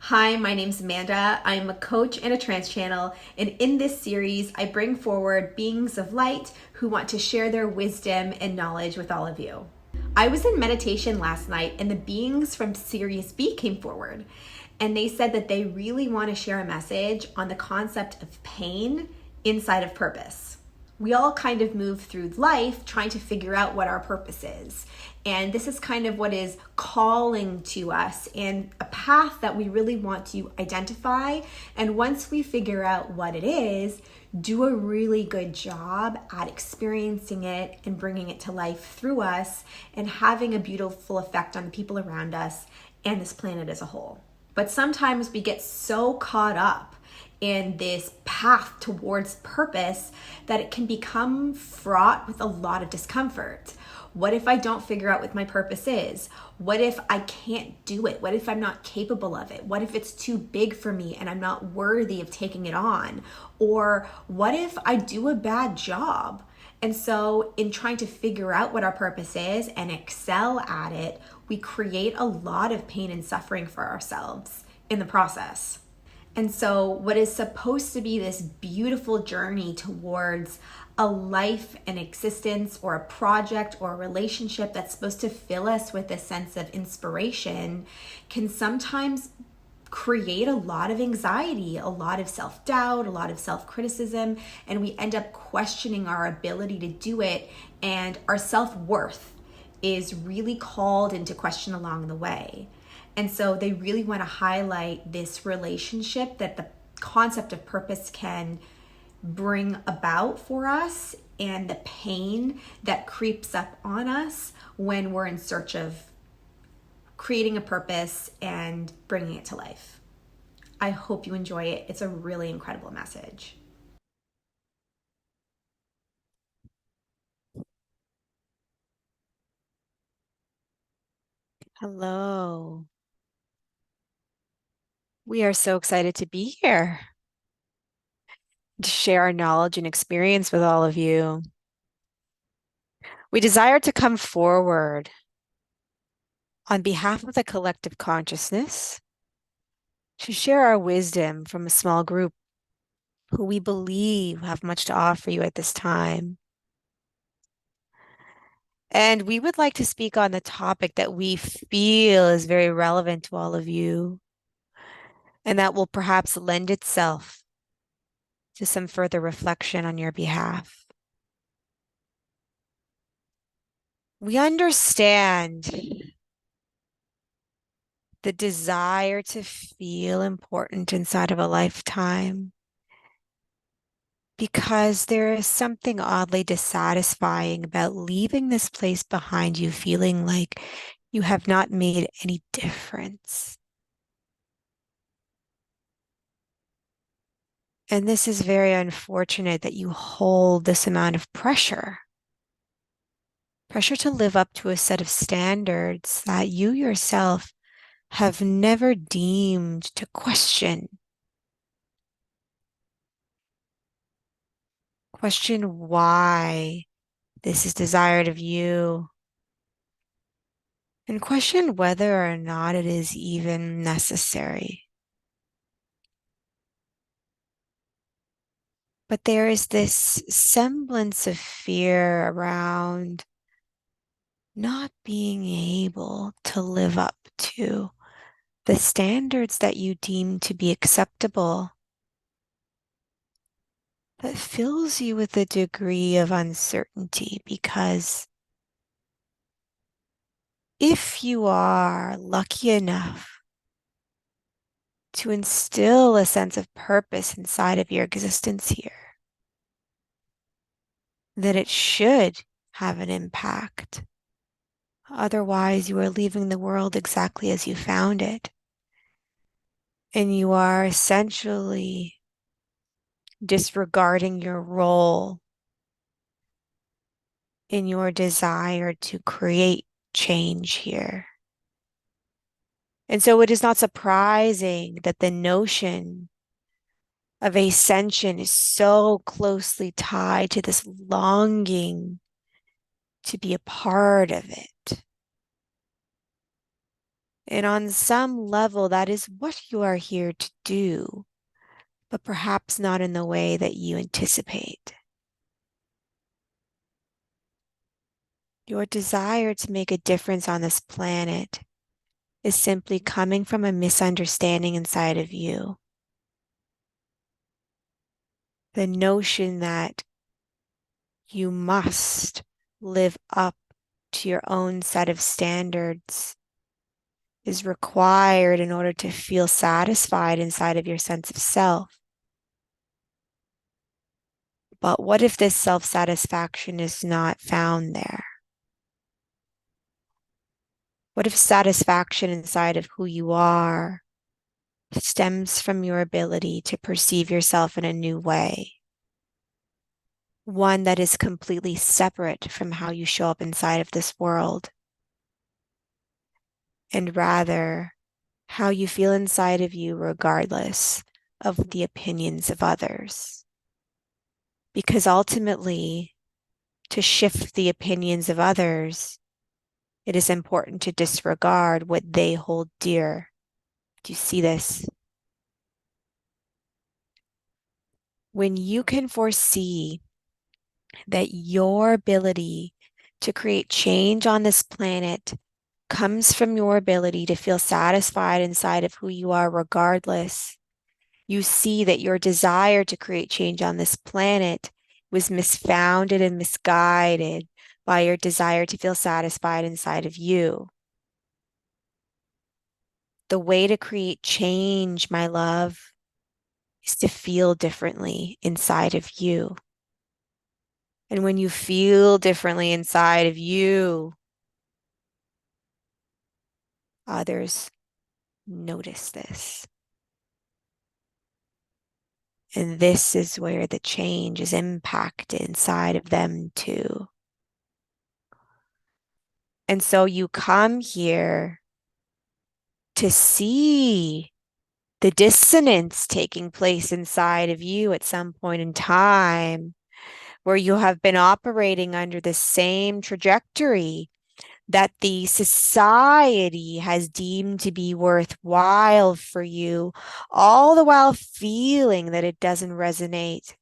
Hi, my name's Amanda. I'm a coach and a trance channel, and in this series, I bring forward beings of light who want to share their wisdom and knowledge with all of you. I was in meditation last night, and the beings from Sirius B came forward, and they said that they really want to share a message on the concept of pain inside of purpose. We all kind of move through life trying to figure out what our purpose is. And this is kind of what is calling to us and a path that we really want to identify. And once we figure out what it is, do a really good job at experiencing it and bringing it to life through us and having a beautiful effect on the people around us and this planet as a whole. But sometimes we get so caught up in this path towards purpose that it can become fraught with a lot of discomfort. What if I don't figure out what my purpose is? What if I can't do it? What if I'm not capable of it? What if it's too big for me and I'm not worthy of taking it on? Or what if I do a bad job? And so, in trying to figure out what our purpose is and excel at it, we create a lot of pain and suffering for ourselves in the process. And so, what is supposed to be this beautiful journey towards a life, an existence, or a project or a relationship that's supposed to fill us with a sense of inspiration can sometimes create a lot of anxiety, a lot of self-doubt, a lot of self-criticism, and we end up questioning our ability to do it, and our self-worth is really called into question along the way. And so they really want to highlight this relationship that the concept of purpose can bring about for us and the pain that creeps up on us when we're in search of creating a purpose and bringing it to life. I hope you enjoy it. It's a really incredible message. Hello. We are so excited to be here to share our knowledge and experience with all of you. We desire to come forward on behalf of the collective consciousness to share our wisdom from a small group who we believe have much to offer you at this time. And we would like to speak on the topic that we feel is very relevant to all of you and that will perhaps lend itself to some further reflection on your behalf. We understand the desire to feel important inside of a lifetime because there is something oddly dissatisfying about leaving this place behind you feeling like you have not made any difference. And this is very unfortunate that you hold this amount of pressure to live up to a set of standards that you yourself have never deemed to question. Question why this is desired of you, and question whether or not it is even necessary. But there is this semblance of fear around not being able to live up to the standards that you deem to be acceptable that fills you with a degree of uncertainty because if you are lucky enough to instill a sense of purpose inside of your existence here, that it should have an impact. Otherwise, you are leaving the world exactly as you found it. And you are essentially disregarding your role in your desire to create change here. And so it is not surprising that the notion of ascension is so closely tied to this longing to be a part of it. And on some level, that is what you are here to do, but perhaps not in the way that you anticipate. Your desire to make a difference on this planet is simply coming from a misunderstanding inside of you. The notion that you must live up to your own set of standards is required in order to feel satisfied inside of your sense of self. But what if this self-satisfaction is not found there? What if satisfaction inside of who you are stems from your ability to perceive yourself in a new way? One that is completely separate from how you show up inside of this world, and rather how you feel inside of you regardless of the opinions of others. Because ultimately, to shift the opinions of others, it is important to disregard what they hold dear. Do you see this? When you can foresee that your ability to create change on this planet comes from your ability to feel satisfied inside of who you are, regardless, you see that your desire to create change on this planet was misfounded and misguided by your desire to feel satisfied inside of you. The way to create change, my love, is to feel differently inside of you. And when you feel differently inside of you, others notice this. And this is where the change is impacted inside of them too. And so you come here to see the dissonance taking place inside of you at some point in time, where you have been operating under the same trajectory that the society has deemed to be worthwhile for you, all the while feeling that it doesn't resonate.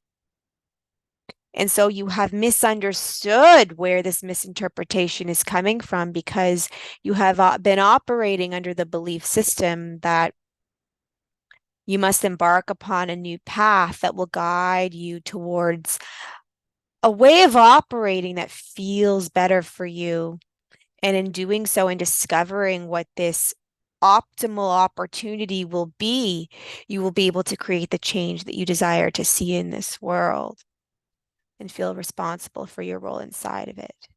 And so you have misunderstood where this misinterpretation is coming from, because you have been operating under the belief system that you must embark upon a new path that will guide you towards a way of operating that feels better for you. And in doing so and discovering what this optimal opportunity will be, you will be able to create the change that you desire to see in this world and feel responsible for your role inside of it.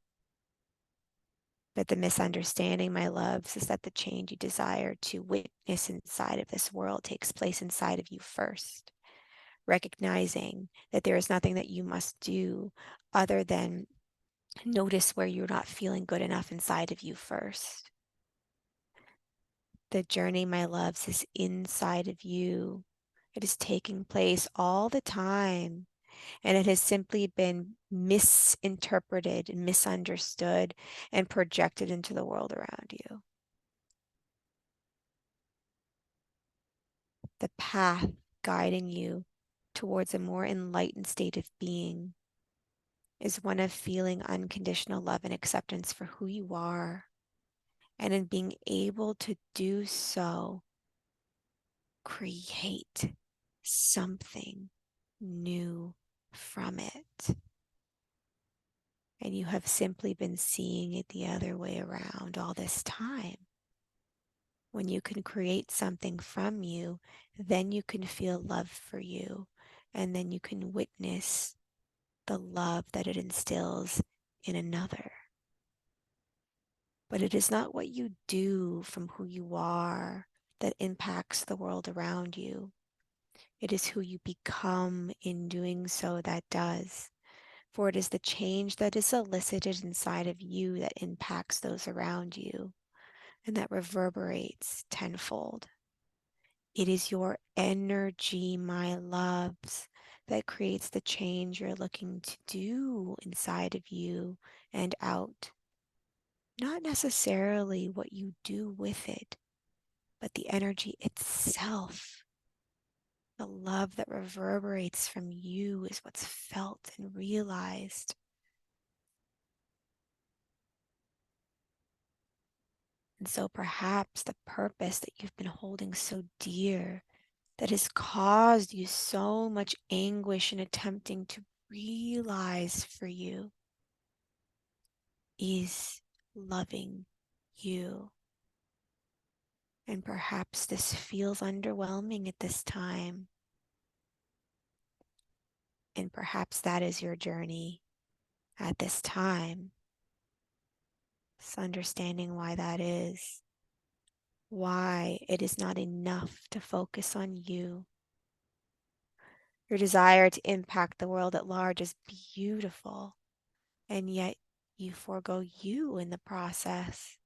But the misunderstanding, my loves, is that the change you desire to witness inside of this world takes place inside of you first. Recognizing that there is nothing that you must do other than notice where you're not feeling good enough inside of you first. The journey, my loves, is inside of you. It is taking place all the time. And it has simply been misinterpreted and misunderstood and projected into the world around you. The path guiding you towards a more enlightened state of being is one of feeling unconditional love and acceptance for who you are. And in being able to do so, create something new from it. And you have simply been seeing it the other way around all this time. When you can create something from you, then you can feel love for you. And then you can witness the love that it instills in another. But it is not what you do from who you are that impacts the world around you. It is who you become in doing so that does. For it is the change that is elicited inside of you that impacts those around you and that reverberates tenfold. It is your energy, my loves, that creates the change you're looking to do inside of you and out. Not necessarily what you do with it, but the energy itself, the love that reverberates from you, is what's felt and realized. And so perhaps the purpose that you've been holding so dear, that has caused you so much anguish in attempting to realize for you, is loving you. And perhaps this feels underwhelming at this time. And perhaps that is your journey at this time. So understanding why that is, why it is not enough to focus on you. Your desire to impact the world at large is beautiful, and yet you forego you in the process.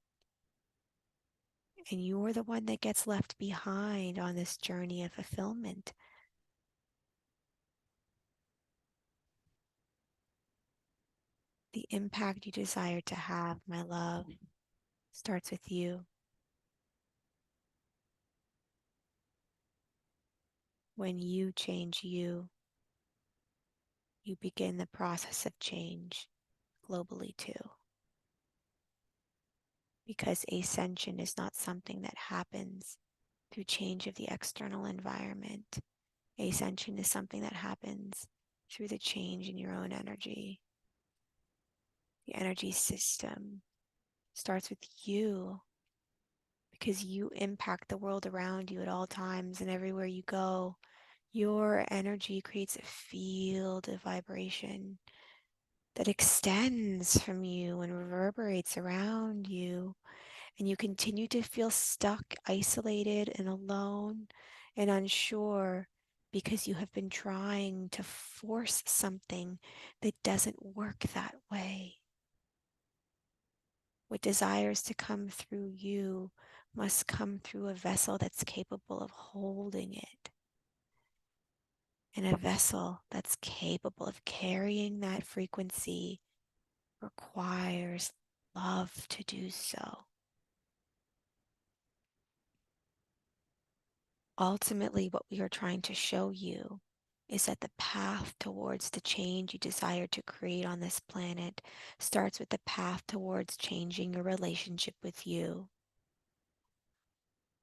And you're the one that gets left behind on this journey of fulfillment. The impact you desire to have, my love, starts with you. When you change you, you begin the process of change globally too. Because ascension is not something that happens through change of the external environment. Ascension is something that happens through the change in your own energy. The energy system starts with you, because you impact the world around you at all times and everywhere you go. Your energy creates a field of vibration that extends from you and reverberates around you. And you continue to feel stuck, isolated, and alone and unsure, because you have been trying to force something that doesn't work that way. What desires to come through you must come through a vessel that's capable of holding it, and a vessel that's capable of carrying that frequency requires love to do so. Ultimately, what we are trying to show you is that the path towards the change you desire to create on this planet starts with the path towards changing your relationship with you.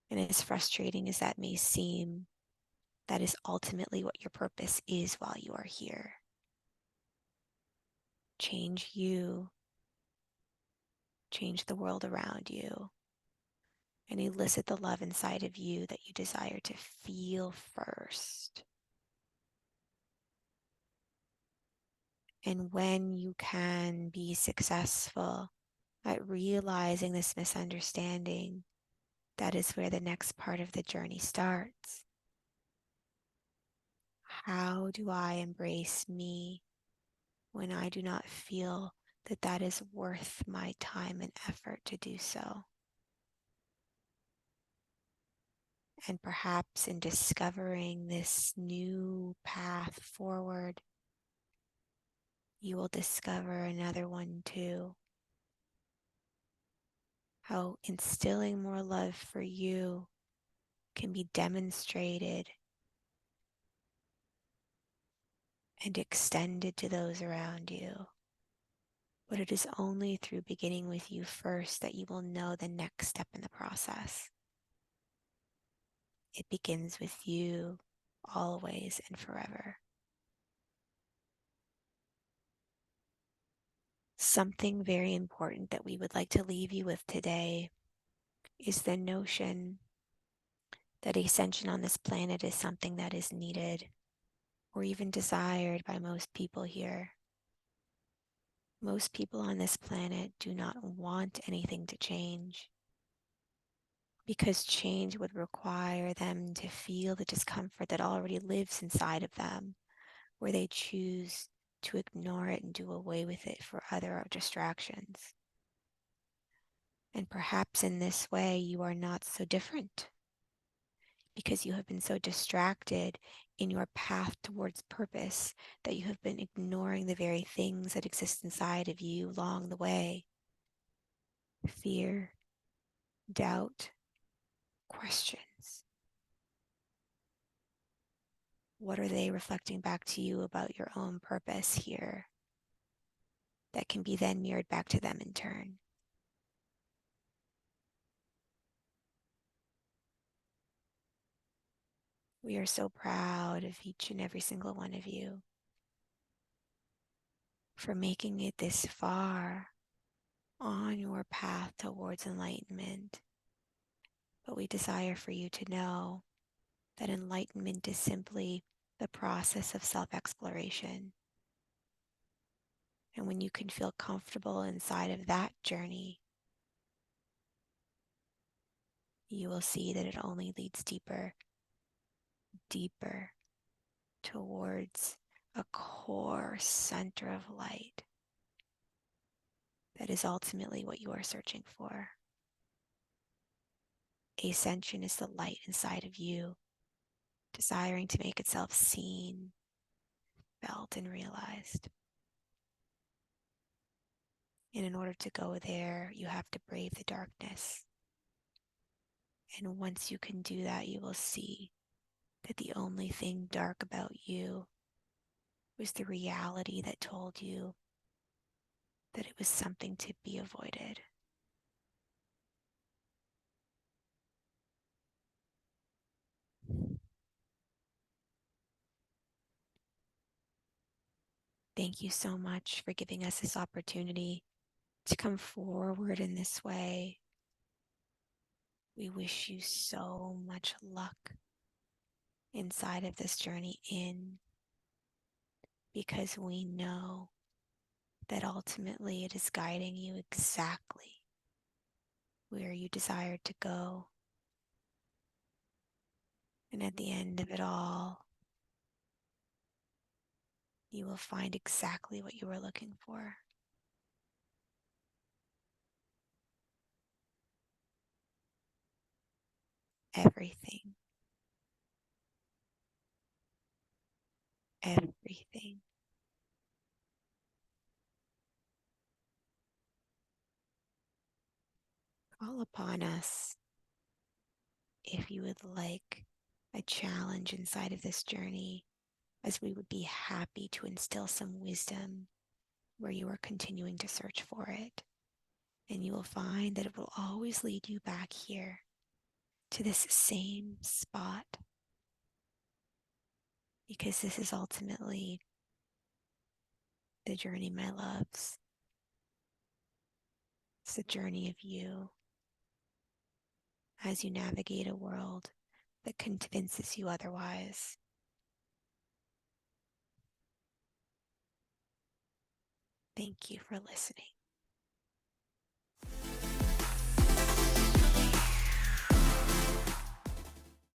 And as frustrating as that may seem, that is ultimately what your purpose is while you are here. Change you, change the world around you, and elicit the love inside of you that you desire to feel first. And when you can be successful at realizing this misunderstanding, that is where the next part of the journey starts. How do I embrace me when I do not feel that that is worth my time and effort to do so? And perhaps in discovering this new path forward, you will discover another one too. How instilling more love for you can be demonstrated and extended to those around you. But it is only through beginning with you first that you will know the next step in the process. It begins with you, always and forever. Something very important that we would like to leave you with today is the notion that ascension on this planet is something that is needed or even desired by most people here. Most people on this planet do not want anything to change, because change would require them to feel the discomfort that already lives inside of them, where they choose to ignore it and do away with it for other distractions. And perhaps in this way you are not so different, because you have been so distracted in your path towards purpose that you have been ignoring the very things that exist inside of you along the way. Fear, doubt, questions? What are they reflecting back to you about your own purpose here that can be then mirrored back to them in turn? We are so proud of each and every single one of you for making it this far on your path towards enlightenment. But we desire for you to know that enlightenment is simply the process of self-exploration. And when you can feel comfortable inside of that journey, you will see that it only leads deeper, deeper towards a core center of light that is ultimately what you are searching for. Ascension is the light inside of you, desiring to make itself seen, felt, and realized. And in order to go there, you have to brave the darkness. And once you can do that, you will see that the only thing dark about you was the reality that told you that it was something to be avoided. Thank you so much for giving us this opportunity to come forward in this way. We wish you so much luck inside of this journey because we know that ultimately it is guiding you exactly where you desire to go. And at the end of it all, you will find exactly what you were looking for. Everything, everything. Call upon us if you would like a challenge inside of this journey, as we would be happy to instill some wisdom where you are continuing to search for it. And you will find that it will always lead you back here to this same spot, because this is ultimately the journey, my loves. It's the journey of you as you navigate a world that convinces you otherwise. Thank you for listening.